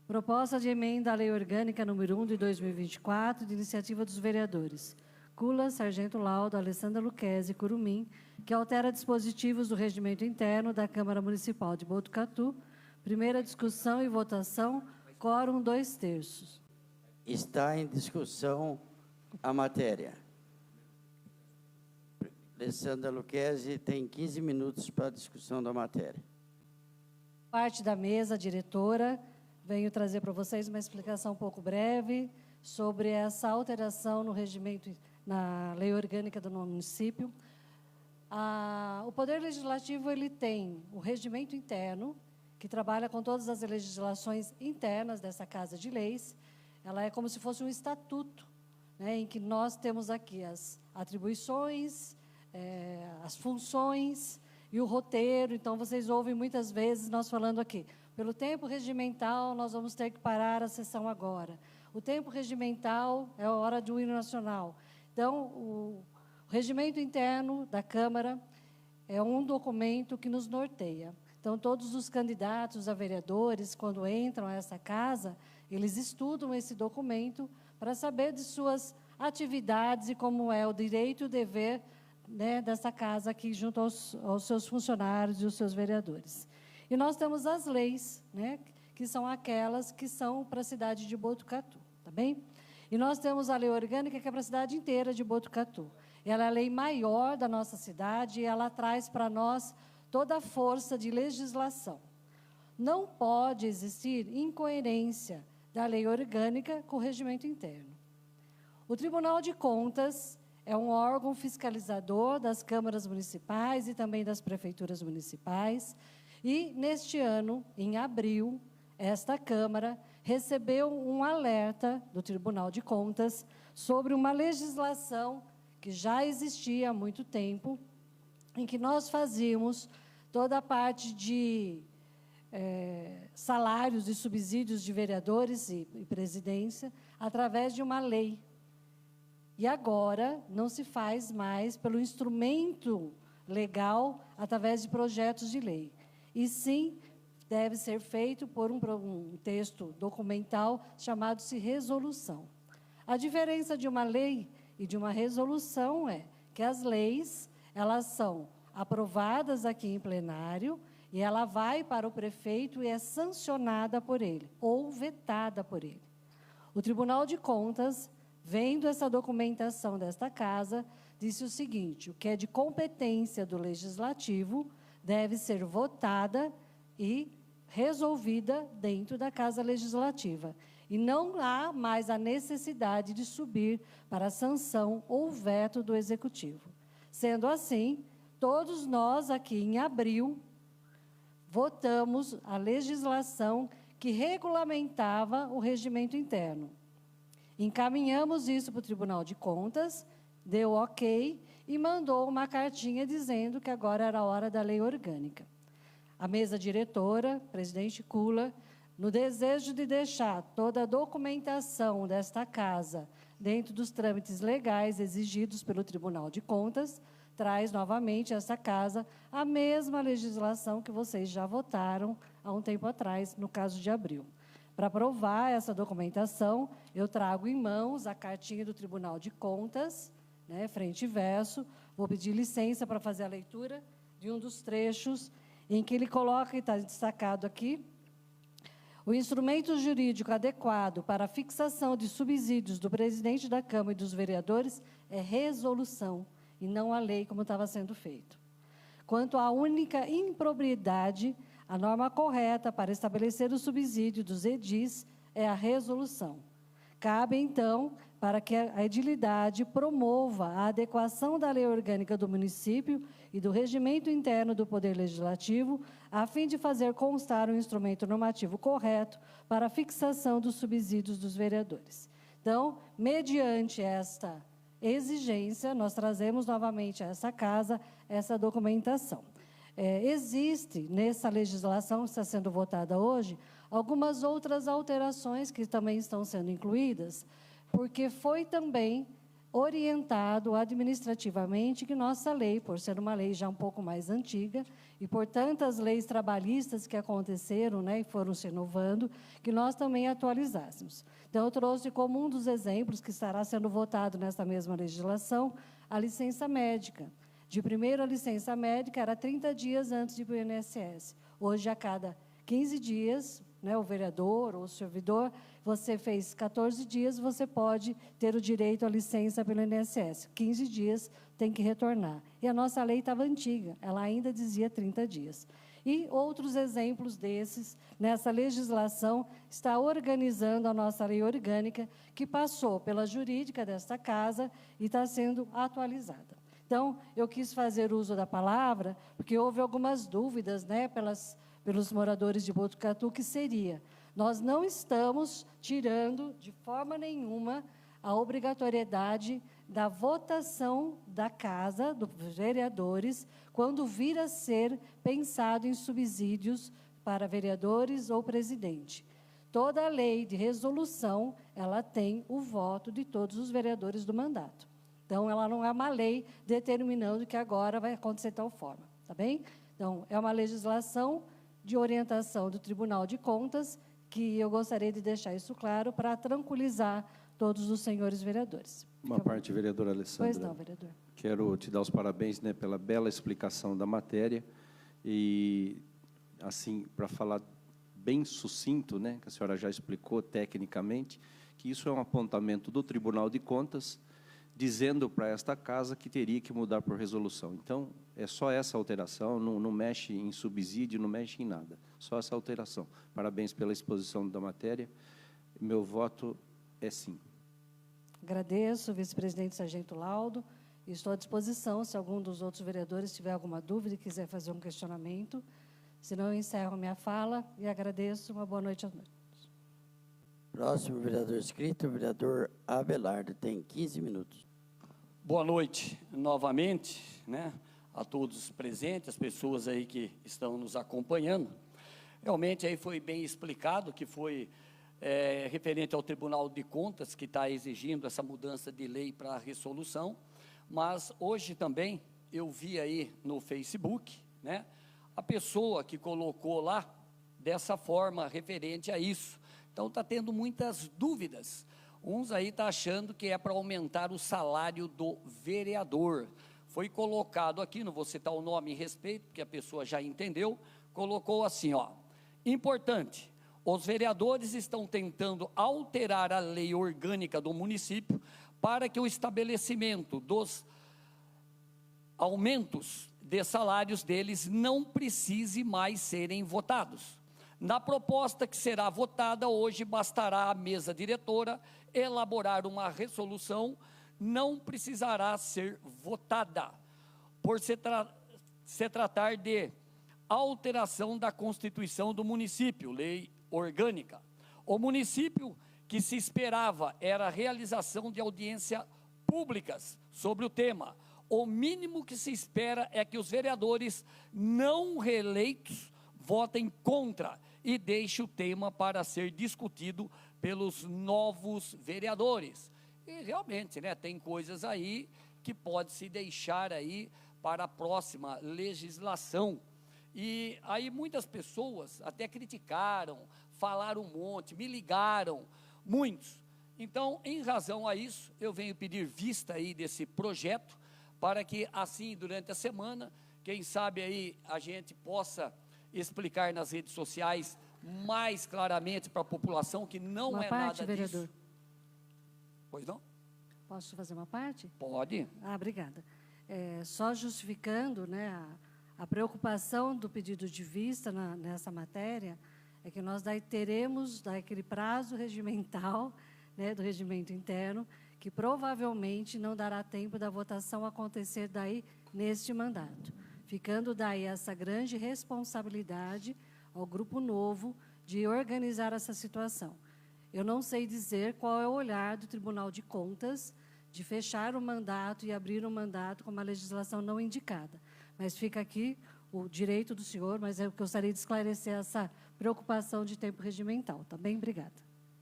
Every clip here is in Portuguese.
Proposta de emenda à Lei Orgânica número 1 de 2024, de iniciativa dos vereadores Cula, Sargento Laudo, Alessandra Luquezzi, Curumim, que altera dispositivos do regimento interno da Câmara Municipal de Botucatu. Primeira discussão e votação, quórum 2/3. Está em discussão a matéria. Alessandra Luquezzi tem 15 minutos para a discussão da matéria. Parte da mesa, diretora, venho trazer para vocês uma explicação um pouco breve sobre essa alteração no regimento, na lei orgânica do município. O Poder Legislativo ele tem o regimento interno, que trabalha com todas as legislações internas dessa Casa de Leis. Ela é como se fosse um estatuto, né, em que nós temos aqui as atribuições, as funções e o roteiro. Então, vocês ouvem muitas vezes nós falando aqui, pelo tempo regimental, nós vamos ter que parar a sessão agora. O tempo regimental é a hora do hino nacional. Então, o regimento interno da Câmara é um documento que nos norteia. Então, todos os candidatos a vereadores, quando entram a essa casa, eles estudam esse documento para saber de suas atividades e como é o direito e o dever, né, dessa casa aqui junto aos seus funcionários e os seus vereadores. E nós temos as leis, né, que são aquelas que são para a cidade de Botucatu, tá bem? E nós temos a lei orgânica, que é para a cidade inteira de Botucatu. Ela é a lei maior da nossa cidade e ela traz para nós toda a força de legislação. Não pode existir incoerência da lei orgânica com o regimento interno. O Tribunal de Contas é um órgão fiscalizador das câmaras municipais e também das prefeituras municipais. E, neste ano, em abril, esta Câmara recebeu um alerta do Tribunal de Contas sobre uma legislação que já existia há muito tempo, em que nós fazíamos toda a parte de salários e subsídios de vereadores e presidência através de uma lei. E agora não se faz mais pelo instrumento legal através de projetos de lei. E sim, deve ser feito por um texto documental chamado-se resolução. A diferença de uma lei e de uma resolução é que as leis, elas são aprovadas aqui em plenário e ela vai para o prefeito e é sancionada por ele, ou vetada por ele. O Tribunal de Contas, vendo essa documentação desta casa, disse o seguinte: o que é de competência do Legislativo deve ser votada e resolvida dentro da Casa Legislativa. E não há mais a necessidade de subir para a sanção ou veto do Executivo. Sendo assim, todos nós aqui em abril votamos a legislação que regulamentava o regimento interno. Encaminhamos isso para o Tribunal de Contas, deu ok e mandou uma cartinha dizendo que agora era a hora da lei orgânica. A mesa diretora, presidente Cula, no desejo de deixar toda a documentação desta casa dentro dos trâmites legais exigidos pelo Tribunal de Contas, traz novamente essa casa a mesma legislação que vocês já votaram há um tempo atrás, no caso de abril. Para aprovar essa documentação, eu trago em mãos a cartinha do Tribunal de Contas, né, frente e verso. Vou pedir licença para fazer a leitura de um dos trechos em que ele coloca, e está destacado aqui, o instrumento jurídico adequado para a fixação de subsídios do presidente da Câmara e dos vereadores é resolução, e não a lei, como estava sendo feito. Quanto à única improbidade, a norma correta para estabelecer o subsídio dos edis é a resolução. Cabe, então, para que a edilidade promova a adequação da lei orgânica do município e do regimento interno do Poder Legislativo, a fim de fazer constar um instrumento normativo correto para a fixação dos subsídios dos vereadores. Então, mediante esta exigência, nós trazemos novamente a essa casa essa documentação. Existe, nessa legislação que está sendo votada hoje, algumas outras alterações que também estão sendo incluídas, porque foi também orientado administrativamente que nossa lei, por ser uma lei já um pouco mais antiga, e por tantas leis trabalhistas que aconteceram, né, e foram se renovando, que nós também atualizássemos. Então, eu trouxe como um dos exemplos que estará sendo votado nessa mesma legislação, a licença médica. De primeiro, a licença médica era 30 dias antes de ir para o INSS. Hoje, a cada 15 dias, né, o vereador ou o servidor, você fez 14 dias, você pode ter o direito à licença pelo INSS. 15 dias tem que retornar. E a nossa lei estava antiga, ela ainda dizia 30 dias. E outros exemplos desses, nessa legislação, está organizando a nossa lei orgânica, que passou pela jurídica desta casa e está sendo atualizada. Então, eu quis fazer uso da palavra, porque houve algumas dúvidas, né, pelos moradores de Botucatu, que seria: nós não estamos tirando, de forma nenhuma, a obrigatoriedade da votação da casa, dos vereadores, quando vir a ser pensado em subsídios para vereadores ou presidente. Toda a lei de resolução, ela tem o voto de todos os vereadores do mandato. Então, ela não é uma lei determinando que agora vai acontecer de tal forma, tá bem? Então, é uma legislação de orientação do Tribunal de Contas, que eu gostaria de deixar isso claro para tranquilizar todos os senhores vereadores. Uma parte, vereadora Alessandra. Pois não, vereador. Quero te dar os parabéns, né, pela bela explicação da matéria e, assim, para falar bem sucinto, né, que a senhora já explicou tecnicamente, que isso é um apontamento do Tribunal de Contas, dizendo para esta casa que teria que mudar por resolução. Então, é só essa alteração, não mexe em subsídio, não mexe em nada, só essa alteração. Parabéns pela exposição da matéria. Meu voto é sim. Agradeço, vice-presidente Sargento Laudo, e estou à disposição, se algum dos outros vereadores tiver alguma dúvida e quiser fazer um questionamento. Senão, eu encerro minha fala e agradeço. Uma boa noite a todos. Próximo vereador inscrito, o vereador Abelardo, tem 15 minutos. Boa noite novamente, né, a todos os presentes, as pessoas aí que estão nos acompanhando. Realmente aí foi bem explicado que foi referente ao Tribunal de Contas que está exigindo essa mudança de lei para a resolução, mas hoje também eu vi aí no Facebook, né, a pessoa que colocou lá dessa forma referente a isso. Então, está tendo muitas dúvidas. Uns aí estão achando que é para aumentar o salário do vereador. Foi colocado aqui, não vou citar o nome em respeito, porque a pessoa já entendeu, colocou assim, ó: importante, os vereadores estão tentando alterar a lei orgânica do município para que o estabelecimento dos aumentos de salários deles não precise mais serem votados. Na proposta que será votada hoje, bastará a mesa diretora elaborar uma resolução, não precisará ser votada, por se tratar de alteração da Constituição do município, lei orgânica. O município que se esperava era a realização de audiências públicas sobre o tema. O mínimo que se espera é que os vereadores não reeleitos votem contra e deixe o tema para ser discutido pelos novos vereadores. E realmente, né, tem coisas aí que pode se deixar aí para a próxima legislação. E aí muitas pessoas até criticaram, falaram um monte, me ligaram, muitos. Então, em razão a isso, eu venho pedir vista aí desse projeto, para que assim, durante a semana, quem sabe aí a gente possa explicar nas redes sociais mais claramente para a população que não uma é parte, nada vereador. disso. Pois não? Posso fazer uma parte? Pode. Obrigada. Só justificando, né, a preocupação do pedido de vista nessa matéria, é que nós daí teremos aquele prazo regimental, né, do regimento interno, que provavelmente não dará tempo da votação acontecer daí neste mandato, ficando daí essa grande responsabilidade ao grupo novo de organizar essa situação. Eu não sei dizer qual é o olhar do Tribunal de Contas de fechar o mandato e abrir um mandato com uma legislação não indicada, mas fica aqui o direito do senhor, mas eu gostaria de esclarecer essa preocupação de tempo regimental. Tá bem? Obrigada.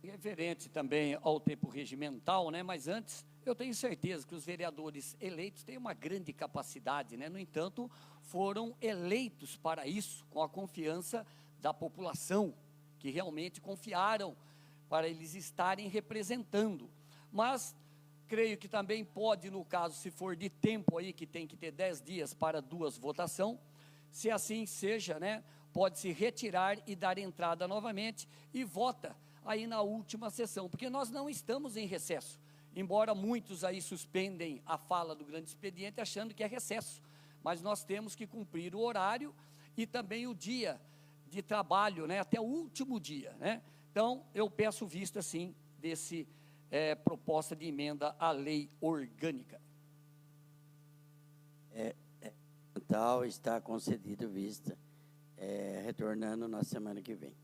Referente também ao tempo regimental, né? Mas antes, eu tenho certeza que os vereadores eleitos têm uma grande capacidade, né? No entanto, foram eleitos para isso, com a confiança da população, que realmente confiaram para eles estarem representando. Mas creio que também pode, no caso, se for de tempo aí, que tem que ter 10 dias para 2 votações, se assim seja, né? Pode se retirar e dar entrada novamente e vota aí na última sessão, porque nós não estamos em recesso, embora muitos aí suspendem a fala do grande expediente achando que é recesso, mas nós temos que cumprir o horário e também o dia de trabalho, né, até o último dia, né? Então, eu peço vista, sim, desse proposta de emenda à lei orgânica. Tal está concedido vista, retornando na semana que vem.